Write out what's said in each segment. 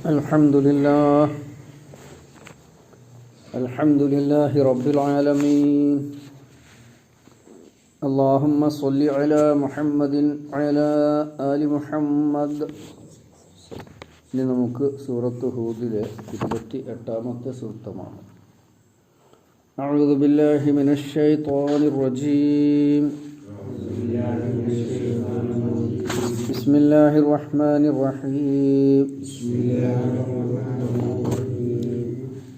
الحمد لله رب العالمين. اللهم صل على محمد وعلى آل محمد. ഇനി നമുക്ക് സൂറത്ത് ഹൂദിലെ 28ാമത്തെ സൂക്തമാണ്. أعوذ بالله من الشيطان الرجيم. بسم الله الرحمن الرحيم.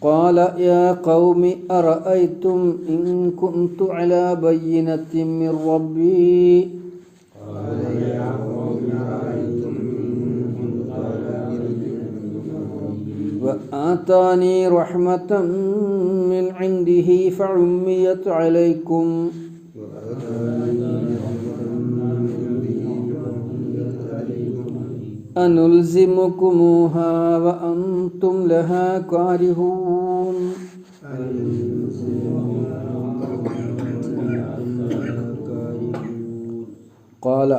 قال يا قوم أرأيتم إن كنت على بينة من ربي وآتاني رحمة من عنده فعميت عليكم أنلزمكموها وأنتم لها كارهون. قال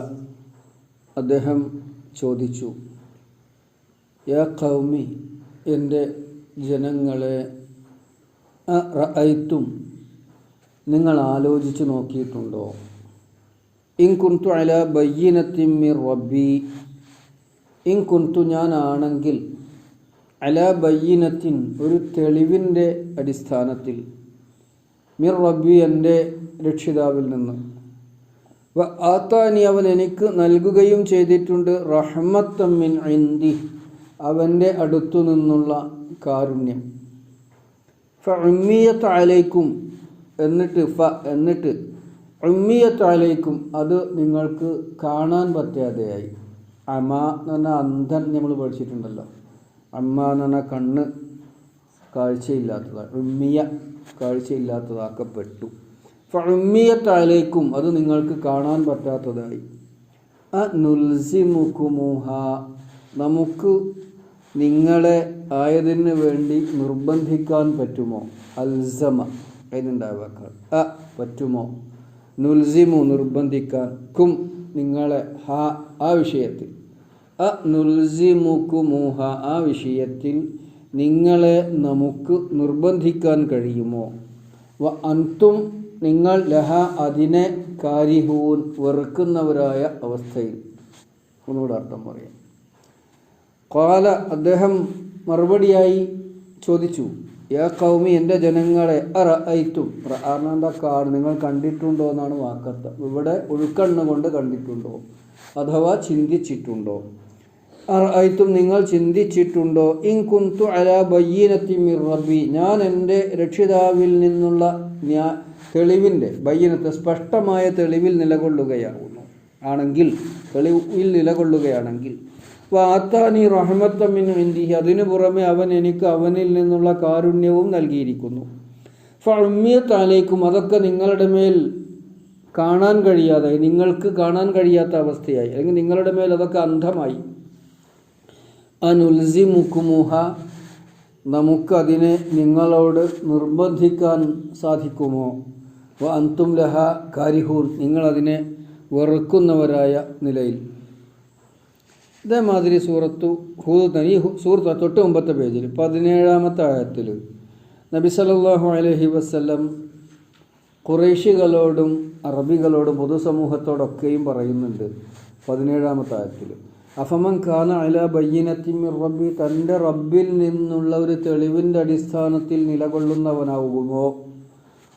അദ്ദേഹം ചോദിച്ചു, യാ ഖൗമി, എൻ്റെ ജനങ്ങളെ, അറഅയ്തും, നിങ്ങൾ ആലോചിച്ചു നോക്കിയിട്ടുണ്ടോ, ഇൻ കുന്തു അലാ ബയ്യിനത്തിൻ മിർ റബ്ബി, ഇൻ കുന്തു, ഞാനാണെങ്കിൽ, അലാ ബയ്യിനത്തിൻ, ഒരു തെളിവിൻ്റെ അടിസ്ഥാനത്തിൽ, മിർ റബ്ബി, എൻ്റെ രക്ഷിതാവിൽ നിന്ന്, വ ആതാനി, അവൻ എനിക്ക് നൽകുകയും ചെയ്തിട്ടുണ്ട്, റഹ്മത്തൻ മിൻ ഇൻദി, അവൻ്റെ അടുത്തു നിന്നുള്ള കാരുണ്യം, ഫഉമ്മിയത്ത് അലൈക്കും, എന്നിട്ട് ഉമ്മിയത്ത് അലൈക്കും, അത് നിങ്ങൾക്ക് കാണാൻ പറ്റാതെയായി. അമ എന്ന് പറഞ്ഞാൽ അന്ധൻ, നമ്മൾ പഠിച്ചിട്ടുണ്ടല്ലോ. അമ്മ എന്ന് പറഞ്ഞാൽ കണ്ണ് കാഴ്ചയില്ലാത്തതാണ്. ഉമ്മിയ, കാഴ്ചയില്ലാത്തതാക്കപ്പെട്ടു. ഫഉമ്മിയത്ത് അലൈക്കും, അത് നിങ്ങൾക്ക് കാണാൻ പറ്റാത്തതായി. അനുൽസിമുകുമുഹ, നമുക്ക് നിങ്ങളെ ആയതിന് വേണ്ടി നിർബന്ധിക്കാൻ പറ്റുമോ? അൽസമ അതിനുണ്ടാവാക്കാൾ പറ്റുമോ? നുൽസിമു, നിർബന്ധിക്കാൻ, കും, നിങ്ങളെ, ആ വിഷയത്തിൽ, നുൽസിമുകുമുഹ, ആ വിഷയത്തിൽ നിങ്ങളെ നമുക്ക് നിർബന്ധിക്കാൻ കഴിയുമോ? വ അൻതും, നിങ്ങൾ, ലഹ, അതിനെ, കാരിഹൂൻ, വെറുക്കുന്നവരായ അവസ്ഥയിൽ. ഒന്നുകൂടെ അർത്ഥം പറയാം. ഖാല, അദ്ദേഹം മറുപടിയായി ചോദിച്ചു, യാ ഖൗമി, എൻ്റെ ജനങ്ങളെ, അറഅയ്തും, നിങ്ങൾ കണ്ടിട്ടുണ്ടോ എന്നാണ് വാക്കത്ത്. ഇവിടെ ഉൾക്കണ്ണുകൊണ്ട് കണ്ടിട്ടുണ്ടോ അഥവാ ചിന്തിച്ചിട്ടുണ്ടോ? അറഅയ്തും, നിങ്ങൾ ചിന്തിച്ചിട്ടുണ്ടോ, ഇൻ കുന്തു അലാ ബയ്യിനത്തിൻ മിർ റബ്ബി, ഞാൻ എൻ്റെ രക്ഷിതാവിൽ നിന്നുള്ള തെളിവിൻ്റെ, ബയ്യിനത്ത്, സ്പഷ്ടമായ തെളിവിൽ നിലകൊള്ളുകയാണെങ്കിൽ, വാത്താനി റഹ്മത്തൻ മിൻ ഇൻദിഹി, അതിനു പുറമെ അവൻ എനിക്ക് അവനിൽ നിന്നുള്ള കാരുണ്യവും നൽകിയിരിക്കുന്നു. ഫഉമ്മിയത്ത് അലൈക്കും, അതൊക്കെ നിങ്ങളുടെ മേൽ കാണാൻ കഴിയാതായി, നിങ്ങൾക്ക് കാണാൻ കഴിയാത്ത അവസ്ഥയായി, അല്ലെങ്കിൽ നിങ്ങളുടെ മേൽ അതൊക്കെ അന്ധമായി. അനുൽസിമുകുമുഹ, നമുക്കതിനെ നിങ്ങളോട് നിർബന്ധിക്കാൻ സാധിക്കുമോ? വ അൻതും ലഹ കാരിഹൂൻ, നിങ്ങളതിനെ വെറുക്കുന്നവരായ നിലയിൽ. ഇതേമാതിരി സൂറത്ത് തൊട്ട് മുമ്പത്തെ പേജിൽ 17ാമത്തെ ആയത്തിൽ നബി സല്ലല്ലാഹു അലൈഹി വസല്ലം ഖുറൈശികളോടും അറബികളോടും പൊതുസമൂഹത്തോടൊക്കെയും പറയുന്നുണ്ട്. 17ാമത്തെ ആയത്തിൽ, അഫമൻ കാന അലാ ബയ്യിനത്തിൻ മിർ റബ്ബി, തൻ്റെ റബ്ബിൽ നിന്നുള്ള ഒരു തെളിവിൻ്റെ അടിസ്ഥാനത്തിൽ നിലകൊള്ളുന്നവനാകുമോ?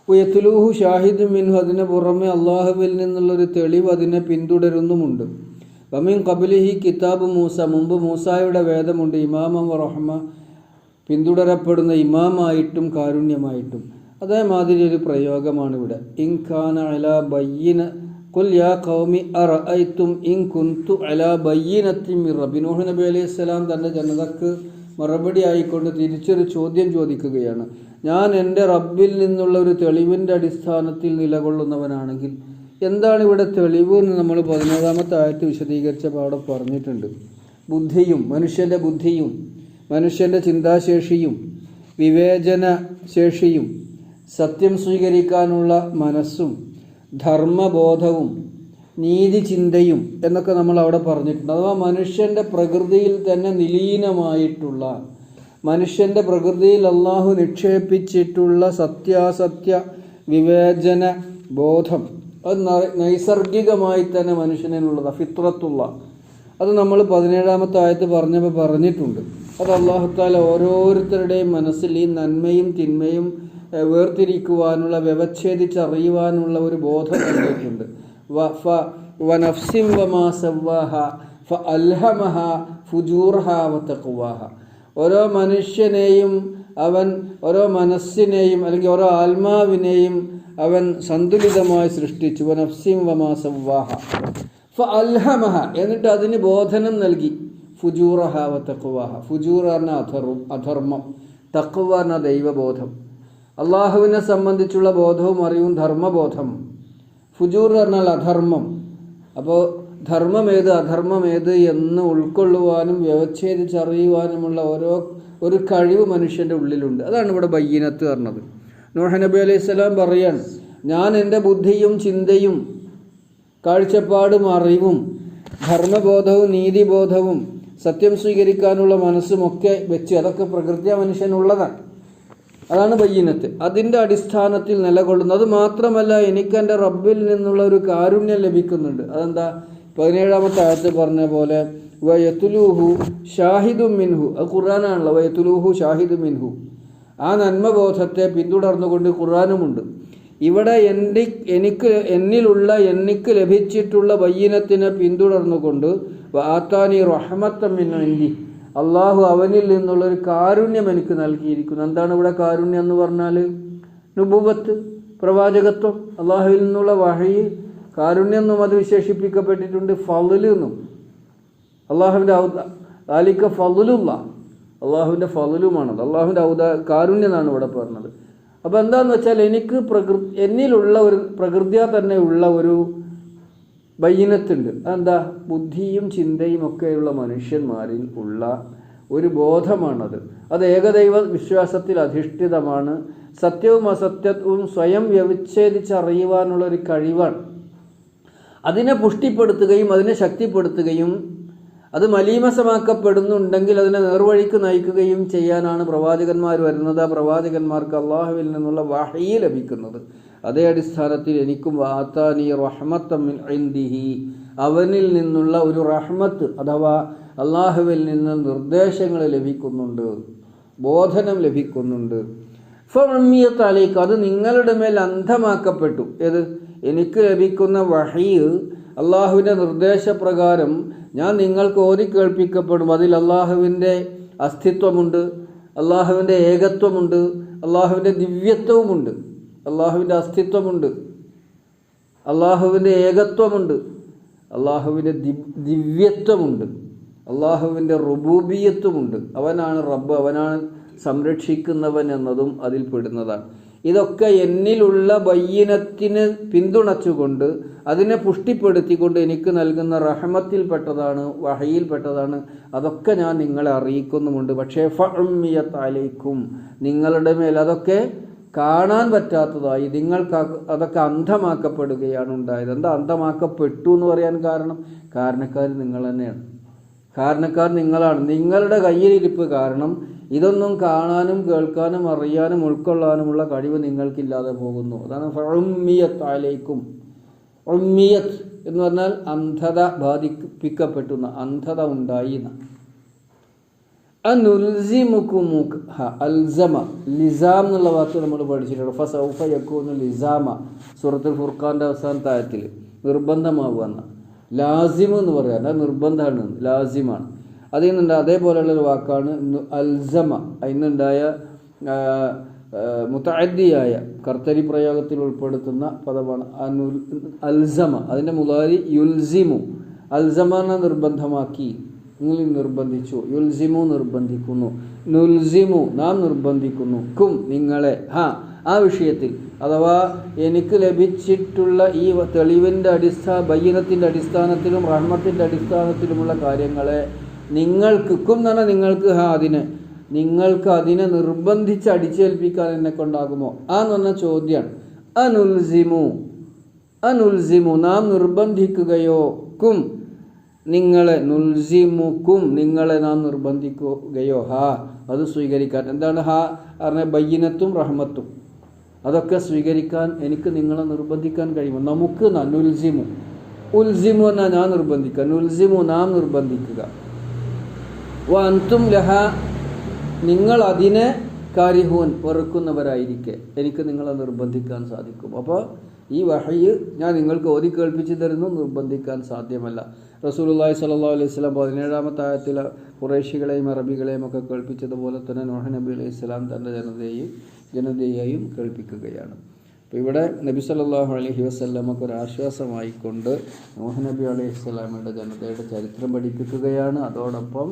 യത്ലൂഹു ഷാഹിദും മിൻഹു, അതിന് പുറമെ അള്ളാഹുവിൽ നിന്നുള്ളൊരു തെളിവ് അതിനെ പിന്തുടരുന്നുമുണ്ട്. വമിൻ ഖബ്ലിഹി കിതാബ് മൂസ, മുമ്പ് മൂസായുടെ വേദമുണ്ട്, ഇമാമം റഹ്മ, പിന്തുടരപ്പെടുന്ന ഇമാമായിട്ടും കാരുണ്യമായിട്ടും. അതേമാതിരി ഒരു പ്രയോഗമാണ് ഇവിടെ. ഇൻ കാന അലാ ബയ്യിന ഖുൽ യാ ഖൗമി അറഅയ്തും ഇൻ കുന്തു അലാ ബയ്യിനത്തിൻ മിർ റബ്ബി, നൂഹ് നബി അലൈഹിസ്സലാം തൻ്റെ ജനതക്ക് മറുപടി ആയിക്കൊണ്ട് തിരിച്ചൊരു ചോദ്യം ചോദിക്കുകയാണ്. ഞാൻ എൻ്റെ റബ്ബിൽ നിന്നുള്ള ഒരു തെളിവിൻ്റെ അടിസ്ഥാനത്തിൽ നിലകൊള്ളുന്നവനാണെങ്കിൽ എന്താണ് ഇവിടെ തെളിവ് എന്ന് നമ്മൾ 17ാമത്തെ ആയത്ത് വിശദീകരിച്ച പാടെ പറഞ്ഞിട്ടുണ്ട്. മനുഷ്യൻ്റെ ബുദ്ധിയും മനുഷ്യൻ്റെ ചിന്താശേഷിയും വിവേചന ശേഷിയും സത്യം സ്വീകരിക്കാനുള്ള മനസ്സും ധർമ്മബോധവും നീതി ചിന്തയും എന്നൊക്കെ നമ്മൾ അവിടെ പറഞ്ഞിട്ടുണ്ട്. അഥവാ മനുഷ്യൻ്റെ പ്രകൃതിയിൽ തന്നെ നിലീനമായിട്ടുള്ള, മനുഷ്യൻ്റെ പ്രകൃതിയിൽ അള്ളാഹു നിക്ഷേപിച്ചിട്ടുള്ള സത്യാസത്യ വിവേചന ബോധം, അത് നൈസർഗികമായി തന്നെ മനുഷ്യനുള്ളത്, ഫിത്രത്തുള്ള, അത് നമ്മൾ 17-ാമത്തെ ആയത്ത് പറഞ്ഞിട്ടുണ്ട്. അത് അല്ലാഹു തആല ഓരോരുത്തരുടെയും മനസ്സിൽ ഈ നന്മയും തിന്മയും വേർതിരിക്കുവാനുള്ള, വ്യവച്ഛേദിച്ചറിയുവാനുള്ള ഒരു ബോധം നൽകിയിട്ടുണ്ട്. വനഫ്സിൻ വമാ സവ്വാഹ ഫഅൽഹമഹ ഫുജൂറഹ വതഖ്വാഹ. ഓരോ മനുഷ്യനെയും ഓരോ മനസ്സിനെയും അല്ലെങ്കിൽ ഓരോ ആത്മാവിനെയും അവൻ സന്തുലിതമായി സൃഷ്ടിച്ചു. വനഫ്സിൻ വമാ സവ്വാഹ ഫഅൽഹമഹ, എന്നിട്ട് അതിന് ബോധനം നൽകി. ഫുജൂറഹ വതഖ്വാഹ. ഫുജൂർ എന്ന അധർമ്മം, തഖ്വ എന്ന ദൈവബോധം, അള്ളാഹുവിനെ സംബന്ധിച്ചുള്ള ബോധവും അറിവും ധർമ്മബോധം. ഫുജൂർ പറഞ്ഞാൽ അധർമ്മം. അപ്പോൾ ധർമ്മമേത് അധർമ്മമേത് എന്ന് ഉൾക്കൊള്ളുവാനും വ്യവച്ഛേദിച്ചറിയുവാനുമുള്ള ഒരു കഴിവ് മനുഷ്യൻ്റെ ഉള്ളിലുണ്ട്. അതാണ് ഇവിടെ ബയ്യിനത്ത് പറഞ്ഞത്. നൂഹ് നബി അലൈഹി സ്വലാം പറയാണ്, ഞാൻ എൻ്റെ ബുദ്ധിയും ചിന്തയും കാഴ്ചപ്പാടും അറിവും ധർമ്മബോധവും നീതിബോധവും സത്യം സ്വീകരിക്കാനുള്ള മനസ്സുമൊക്കെ വെച്ച്, അതൊക്കെ പ്രകൃത്യ മനുഷ്യനുള്ളതാണ്. അതാണ് ബയ്യിനത്ത്. അതിൻ്റെ അടിസ്ഥാനത്തിൽ നിലകൊള്ളുന്നത്. മാത്രമല്ല, എനിക്ക് എൻ്റെ റബ്ബിൽ നിന്നുള്ള ഒരു കാരുണ്യം ലഭിക്കുന്നുണ്ട്. അതെന്താ? 17-ാമത്തെ ആയത്ത് പറഞ്ഞ പോലെ വയത്തുലൂഹു ഷാഹിദും മിൻഹു, അത് ഖുർആനാണല്ലോ. വയത്തുലൂഹു ഷാഹിദും മിൻഹു, ആ നന്മബോധത്തെ പിന്തുടർന്നുകൊണ്ട് ഖുർആനുമുണ്ട്. ഇവിടെ എനിക്ക് ലഭിച്ചിട്ടുള്ള ബയ്യിനത്തിനെ പിന്തുടർന്നുകൊണ്ട് ആത്താനി റഹ്മത്തൻ മിൻ ഇൻദി, അള്ളാഹു അവനിൽ നിന്നുള്ളൊരു കാരുണ്യം എനിക്ക് നൽകിയിരിക്കുന്നു. എന്താണ് ഇവിടെ കാരുണ്യം എന്ന് പറഞ്ഞാൽ? നുബുവത്ത്, പ്രവാചകത്വം, അള്ളാഹുവിൽ നിന്നുള്ള വഹയി. കാരുണ്യം എന്നും അത് വിശേഷിപ്പിക്കപ്പെട്ടിട്ടുണ്ട്, ഫള് എന്നും. അള്ളാഹുവിൻ്റെ ആലിക്ക ഫളുല്ല, അള്ളാഹുവിൻ്റെ ഫളുമാണത്. അള്ളാഹുവിൻ്റെ കാരുണ്യം എന്നാണ് ഇവിടെ പറഞ്ഞത്. അപ്പോൾ എന്താണെന്ന് വെച്ചാൽ, എന്നിലുള്ള ഒരു പ്രകൃതിയാ തന്നെ ഉള്ള ഒരു ബയ്യിനത്തുണ്ട്. അതെന്താ? ബുദ്ധിയും ചിന്തയും ഒക്കെയുള്ള മനുഷ്യന്മാരിൽ ഉള്ള ഒരു ബോധമാണത്. അത് ഏകദൈവ വിശ്വാസത്തിൽ അധിഷ്ഠിതമാണ്. സത്യവും അസത്യവും സ്വയം വ്യവച്ഛേദിച്ചറിയുവാനുള്ള ഒരു കഴിവാണ്. അതിനെ പുഷ്ടിപ്പെടുത്തുകയും അതിനെ ശക്തിപ്പെടുത്തുകയും അത് മലീമസമാക്കപ്പെടുന്നുണ്ടെങ്കിൽ അതിനെ നേർവഴിക്ക് നയിക്കുകയും ചെയ്യാനാണ് പ്രവാചകന്മാർ വരുന്നത്. ആ പ്രവാചകന്മാർക്ക് അള്ളാഹുവിൽ നിന്നുള്ള വഹയി ലഭിക്കുന്നത്. അതേ അടിസ്ഥാനത്തിൽ എനിക്കും വാത്താനി റഹ്മത്തൻ മിൻ ഇൻദിഹി, അവനിൽ നിന്നുള്ള ഒരു റഹ്മത്ത് അഥവാ അള്ളാഹുവിൽ നിന്ന് നിർദ്ദേശങ്ങൾ ലഭിക്കുന്നുണ്ട്, ബോധനം ലഭിക്കുന്നുണ്ട്. ഫഉമ്മിയത്ത് അലൈക, അത് നിങ്ങളുടെ മേൽ അന്ധമാക്കപ്പെട്ടു. ഏത്? എനിക്ക് ലഭിക്കുന്ന വഹയ് അള്ളാഹുവിൻ്റെ നിർദ്ദേശപ്രകാരം ഞാൻ നിങ്ങൾക്ക് ഓതിക്കേൾപ്പിക്കപ്പെടും. അതിൽ അള്ളാഹുവിൻ്റെ അസ്തിത്വമുണ്ട്, അള്ളാഹുവിൻ്റെ ഏകത്വമുണ്ട്, അള്ളാഹുവിൻ്റെ ദിവ്യത്വവുമുണ്ട്. അള്ളാഹുവിൻ്റെ അസ്തിത്വമുണ്ട്, അള്ളാഹുവിൻ്റെ ഏകത്വമുണ്ട്, അള്ളാഹുവിൻ്റെ ദിവ്യത്വമുണ്ട്, അള്ളാഹുവിൻ്റെ റുബൂബിയത്വമുണ്ട്. അവനാണ് റബ്ബ്, അവനാണ് സംരക്ഷിക്കുന്നവൻ എന്നതും അതിൽ പെടുന്നതാണ്. ഇതൊക്കെ എന്നിലുള്ള ബയ്യിനത്തിനെ പിന്തുണച്ചുകൊണ്ട് അതിനെ പുഷ്ടിപ്പെടുത്തിക്കൊണ്ട് എനിക്ക് നൽകുന്ന റഹ്മത്തിൽപ്പെട്ടതാണ്, വഹയിൽപ്പെട്ടതാണ്. അതൊക്കെ ഞാൻ നിങ്ങളെ അറിയിക്കുന്നുമുണ്ട്. പക്ഷേ ഫഉമ്മിയത്ത് അലൈക്കും, നിങ്ങളുടെ മേൽ അതൊക്കെ കാണാൻ പറ്റാത്തതായി, നിങ്ങൾക്ക് അതൊക്കെ അന്ധമാക്കപ്പെടുകയാണ് ഉണ്ടായത്. എന്താ അന്ധമാക്കപ്പെട്ടു എന്ന് പറയാൻ കാരണം? കാരണക്കാർ നിങ്ങൾ തന്നെയാണ്. കാരണക്കാർ നിങ്ങളാണ്. നിങ്ങളുടെ കയ്യിലിരിപ്പ് കാരണം ഇതൊന്നും കാണാനും കേൾക്കാനും അറിയാനും ഉൾക്കൊള്ളാനുമുള്ള കഴിവ് നിങ്ങൾക്കില്ലാതെ പോകുന്നു. അതാണ് ഫഉമ്മിയത്ത് അലൈക്കും. ഉമ്മിയത്ത് എന്ന് പറഞ്ഞാൽ അന്ധത ബാധിപ്പിക്കപ്പെട്ടുന്ന, അന്ധത ഉണ്ടായി. അൽസമ, ലിസാം എന്നുള്ള വാക്ക് നമ്മൾ പഠിച്ചിട്ടുണ്ട്. ഫസൗഫ യകൂനു ലിസാമ, സൂറത്തുൽ ഫുർഖാന്റെ അവസാനത്തെ ആയത്തിൽ നിർബന്ധമാവുന്ന. ലാസിം എന്ന് പറയാൻ, അത് നിർബന്ധമാണ്, ലാസിമാണ്. അതിൽ നിന്നുണ്ട് അതേപോലെയുള്ളൊരു വാക്കാണ് അൽസമ. അതിനുണ്ടായ മുതഅദ്ദിയായ കർത്തരി പ്രയോഗത്തിൽ ഉൾപ്പെടുത്തുന്ന പദമാണ് അൽസമ. അതിൻ്റെ മുളാരി യുൽസിമു. അൽസമന നിർബന്ധമാക്കി, നിങ്ങൾ നിർബന്ധിച്ചു. യുൽസിമു നിർബന്ധിക്കുന്നു, നുൽസിമു നാം നിർബന്ധിക്കുന്നു, കും നിങ്ങളെ. ആ വിഷയത്തിൽ അഥവാ എനിക്ക് ലഭിച്ചിട്ടുള്ള ഈ തെളിവിൻ്റെ ബയ്യിനത്തിൻ്റെ അടിസ്ഥാനത്തിലും റഹ്മത്തിൻ്റെ അടിസ്ഥാനത്തിലുമുള്ള കാര്യങ്ങളെ നിങ്ങൾക്ക്, കും എന്ന് പറഞ്ഞാൽ നിങ്ങൾക്ക്, നിങ്ങൾക്ക് അതിനെ നിർബന്ധിച്ച് അടിച്ചേൽപ്പിക്കാൻ എന്നെ കൊണ്ടാകുമോ? എന്ന് പറഞ്ഞ ചോദ്യമാണ്. അനുൽസിമു നാം നിർബന്ധിക്കുകയോ കും നിങ്ങളെ, നുൽസിമുക്കും നിങ്ങളെ നാം നിർബന്ധിക്കുകയോ, ഹാ അത് സ്വീകരിക്കാൻ. എന്താണ് ഹാ പറഞ്ഞ? ബയ്യിനത്തും റഹ്മത്തും അതൊക്കെ സ്വീകരിക്കാൻ എനിക്ക് നിങ്ങളെ നിർബന്ധിക്കാൻ കഴിയുമോ? നമുക്ക് നുൽസിമു, ഉൽസിമു എന്നാൽ ഞാൻ നിർബന്ധിക്കുക, നുൽസിമു നാം നിർബന്ധിക്കുക. വ അൻതും ലഹ നിങ്ങൾ അതിനെ കാരിഹൂൻ വെറുക്കുന്നവരായിരിക്കെ എനിക്ക് നിങ്ങളെ നിർബന്ധിക്കാൻ സാധിക്കും. അപ്പോൾ ഈ വഹയ്യ് ഞാൻ നിങ്ങൾക്ക് ഓതി കേൾപ്പിച്ചു തരുന്നു, നിർബന്ധിക്കാൻ സാധ്യമല്ല. റസൂലുള്ളാഹി സ്വല്ലല്ലാഹു അലൈഹി വസല്ലം 17-ാമത്തെ ആയത്തിൽ ഖുറൈശികളെയും അറബികളെയും ഒക്കെ കേൾപ്പിച്ചതുപോലെ തന്നെ നൂഹ് നബി അലൈഹി സ്വലാം തൻ്റെ ജനതയെയും കേൾപ്പിക്കുകയാണ്. അപ്പോൾ ഇവിടെ നബി സല്ലല്ലാഹു അലൈഹി വസല്ലമക്ക് ഒരു ആശ്വാസമായിക്കൊണ്ട് നൂഹ് നബി അലൈഹി സ്വലാമയുടെ ജനതയുടെ ചരിത്രം പഠിപ്പിക്കുകയാണ്. അതോടൊപ്പം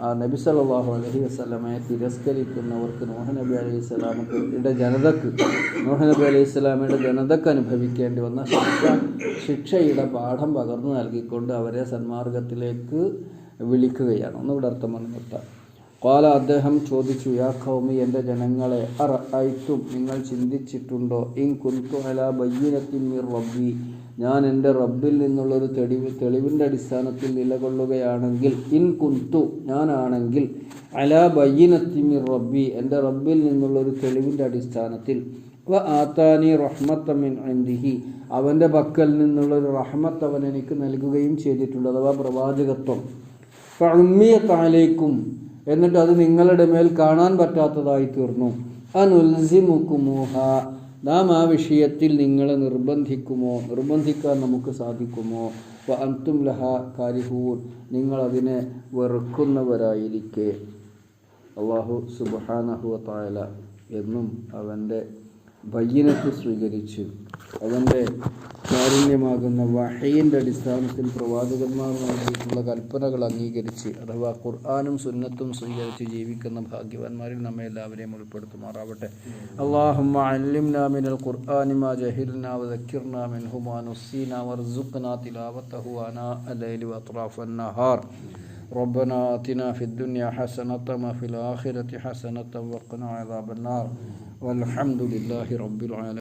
ആ നബി സല്ലല്ലാഹു അലൈഹി വസല്ലമയെ തിരസ്കരിക്കുന്നവർക്ക് നൂഹ് നബി അലൈഹി സ്വലാമയുടെ ജനതക്ക് അനുഭവിക്കേണ്ടി വന്ന ശിക്ഷയുടെ പാഠം പകർന്നു നൽകിക്കൊണ്ട് അവരെ സന്മാർഗത്തിലേക്ക് വിളിക്കുകയാണ്. ഒന്നുകൂടെ അർത്ഥം പറഞ്ഞു നിർത്താം. ഖാല അദ്ദേഹം ചോദിച്ചു, യാ ഖൗമി എൻ്റെ ജനങ്ങളെ, അറഅയ്തും നിങ്ങൾ ചിന്തിച്ചിട്ടുണ്ടോ, ഇൻ കുന്തു അലാ ബയ്യിനത്തിൻ മിർ റബ്ബി ഞാൻ എൻ്റെ റബ്ബിൽ നിന്നുള്ളൊരു തെളിവിൻ്റെ അടിസ്ഥാനത്തിൽ നിലകൊള്ളുകയാണെങ്കിൽ, ഇൻ കുന്തു ഞാനാണെങ്കിൽ, അലാ ബയ്യിനത്തിൻ മിർ റബ്ബി എൻ്റെ റബ്ബിൽ നിന്നുള്ളൊരു തെളിവിൻ്റെ അടിസ്ഥാനത്തിൽ, വ ആതാനി റഹ്മത്ത മിൻ ഇൻദിഹി അവൻ്റെ പക്കൽ നിന്നുള്ളൊരു റഹ്മത്ത് അവൻ എനിക്ക് നൽകുകയും ചെയ്തിട്ടുണ്ട്, അഥവാ പ്രവാചകത്വം. ഫഉമ്മിയത് അലൈക്കും എന്നിട്ട് അത് നിങ്ങളുടെ മേൽ കാണാൻ പറ്റാത്തതായി തീർന്നു. അനുൽസിമുകുമൂഹ നാം ആ വിഷയത്തിൽ നിങ്ങളെ നിർബന്ധിക്കാൻ നമുക്ക് സാധിക്കുമോ? വ അൻതും ലഹ കാരിഹൂൻ നിങ്ങളതിനെ വെറുക്കുന്നവരായിരിക്കെ. അല്ലാഹു സുബ്ഹാനഹു വ തആല എന്നും അവൻ്റെ ബയ്യിനത്ത് സ്വീകരിച്ച് അവൻ്റെ കാരുണ്യമാകുന്ന വഹയിൻ്റെ അടിസ്ഥാനത്തിൽ പ്രവാചകന്മാർ നൽകിയിട്ടുള്ള കൽപ്പനകൾ അംഗീകരിച്ച്, അഥവാ ഖുർആനും സുന്നത്തും സ്വീകരിച്ച് ജീവിക്കുന്ന ഭാഗ്യവാന്മാരിൽ നമ്മെ എല്ലാവരെയും ഉൾപ്പെടുത്തുമാറാവട്ടെ. അല്ലാഹുമ്മ അല്ലിംനാ മിനൽ ഖുർആനി മാ ജഹിൽനാ വദക്കിർനാ മിൻഹു മാ നുസീനാ വർസുഖ്നാ തിലാവതഹു അനാ അൽ-ലൈലി വഅത്റാഫൻ നഹാർ. ربنا آتنا في الدنيا حسنة وفي الآخرة حسنة وقنا عذاب النار والحمد لله رب العالمين.